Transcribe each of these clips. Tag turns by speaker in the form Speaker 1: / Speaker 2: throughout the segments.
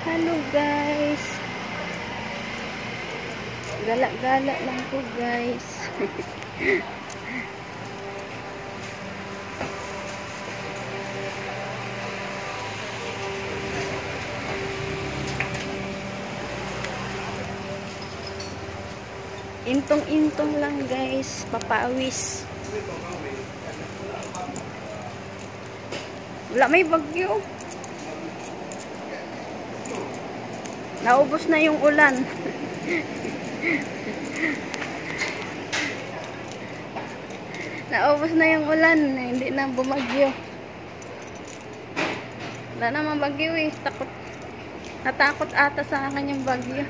Speaker 1: Hello guys. Gala-gala lang po guys. Intong-intong lang guys, papawis. Wala, may bagyo. Naubos na yung ulan. Naubos na yung ulan, hindi na bumagyo. Wala naman bagyo eh. Natakot ata sa akin yung bagyo.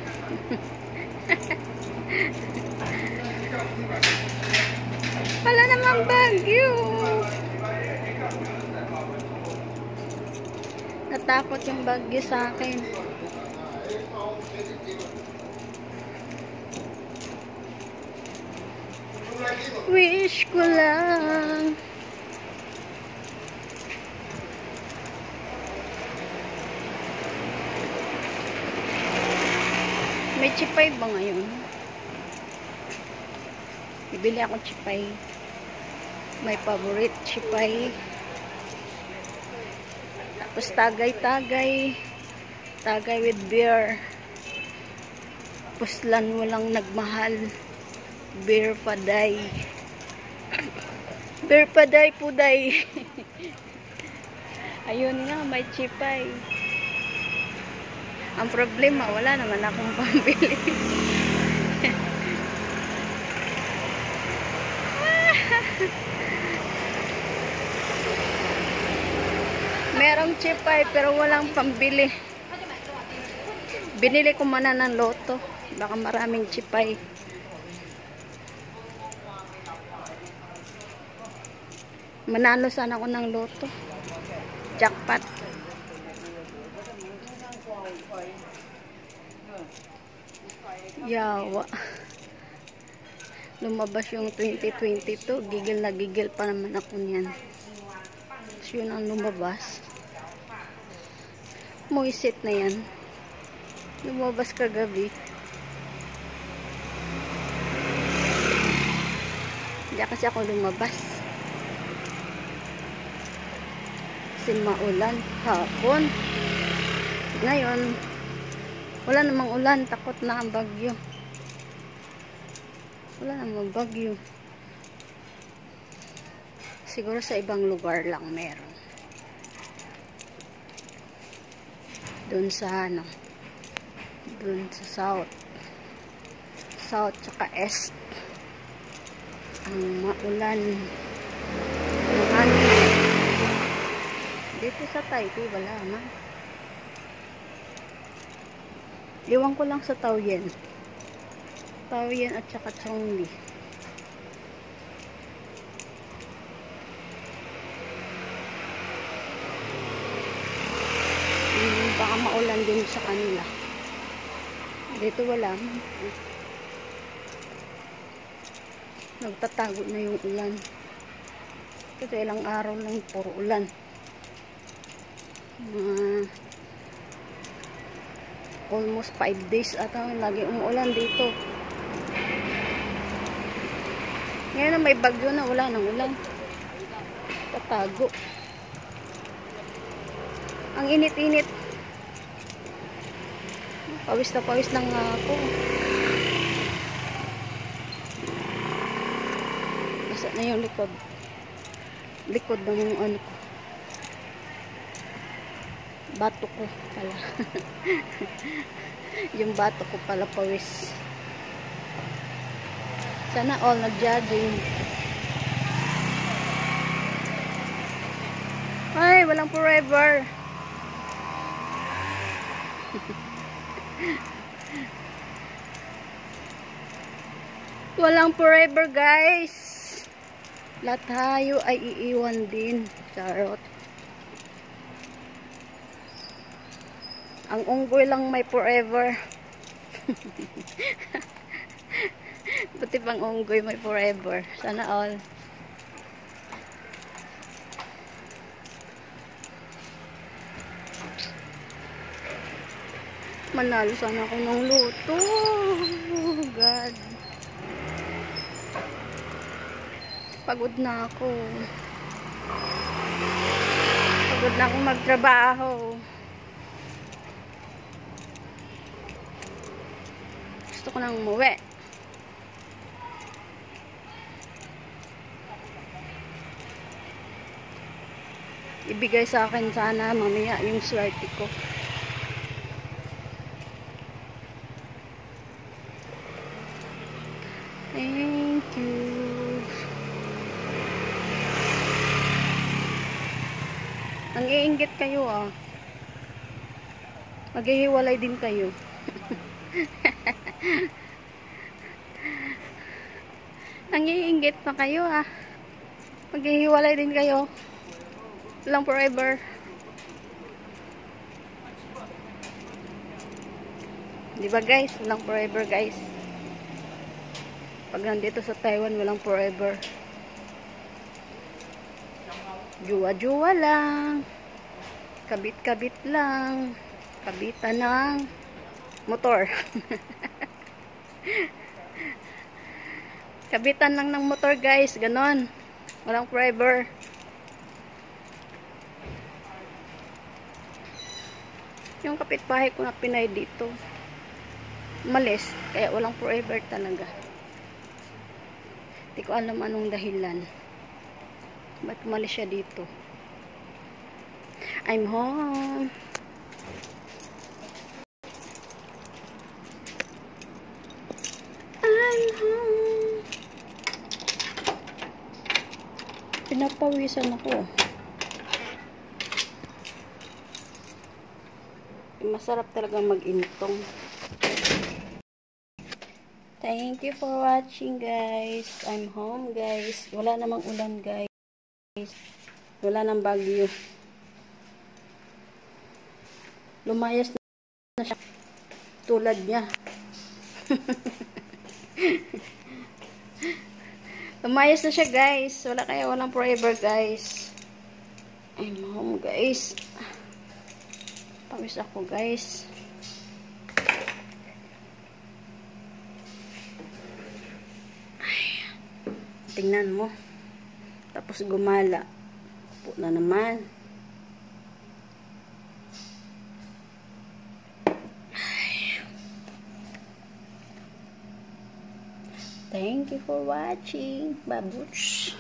Speaker 1: Wala namang bagyo. Natakot yung bagyo sa akin. Wish ko lang. May chipay ba ngayon? Bibili ako chipay. My favorite chipay. Tapos tagay-tagay. Tagay with beer. Puslan walang nagmahal. Beer paday. Beer paday puday. Ayun nga, may chipay. Ang problema, wala naman akong pambili. Merong chipay pero walang pambili. Binili ko muna ng loto. Baka maraming chipay. Manalo sana ako ng loto. Jackpot. Yawa. Lumabas yung 2022. Gigil na gigil pa naman ako niyan. So, yun ang lumabas. Moisit na yan. Lumabas kagabi. Hindi kasi ako lumabas. Kasi maulan hapon. Ngayon, wala namang ulan. Takot na ang bagyo. Wala namang bagyo. Siguro sa ibang lugar lang meron. Doon sa ano, doon sa south tsaka east ang maulan. Dito sa Taipei wala na. Iwan ko lang sa Taoyuan at saka Chongli. Baka maulan din sa kanila. Dito wala. Nagtatago na yung ulan. Kasi ilang araw lang puro ulan. Almost 5 days ata lagi umuulan dito. Ngayon na may bagyo na, wala nang ulan. Tatago. Ang init-init. Pawis na pawis lang nga ako. Basa na yung likod. Likod ng ano ko. Bato ko pala. Yung bato ko pala pawis. Sana all nag-jogging. Ay, walang forever. Walang forever guys. Lahat tayo ay iiwan din. Charot. Ang unggoy lang may forever. Buti pang unggoy may forever. Sana all. Manalo sana ako ng luto. Oh, God. Pagod na ako. Pagod na akong magtrabaho. Gusto ko nang umuwi. Ibigay sa akin sana mamaya yung swerte ko. Thank you. Ang iinggit kayo ah. Maghihiwalay din kayo. Ang iinggit pa kayo ah. Maghihiwalay din kayo. Lang forever. Di ba guys? Walang forever guys. Pag nandito sa Taiwan, walang forever. Juwa-juwa lang. Kabit-kabit lang. Kabitan ng motor. Kabitan lang ng motor guys. Ganon. Walang forever. Yung kapitbahay ko na Pinay dito umalis, kaya walang forever talaga. Hindi ko alam anong dahilan ba't umalis siya dito. I'm home. I'm home. Pinapawisan ako. Masarap talaga mag-intong. Thank you for watching guys. I'm home guys. Wala namang ulan guys. Wala nang bagyo. Lumayas na siya. Tulad niya. Lumayas na siya guys. Walang forever guys. I'm home guys. Pawis ako guys. Ay, tingnan mo. Tapos gumala. Po na naman. Ay. Thank you for watching. Babush.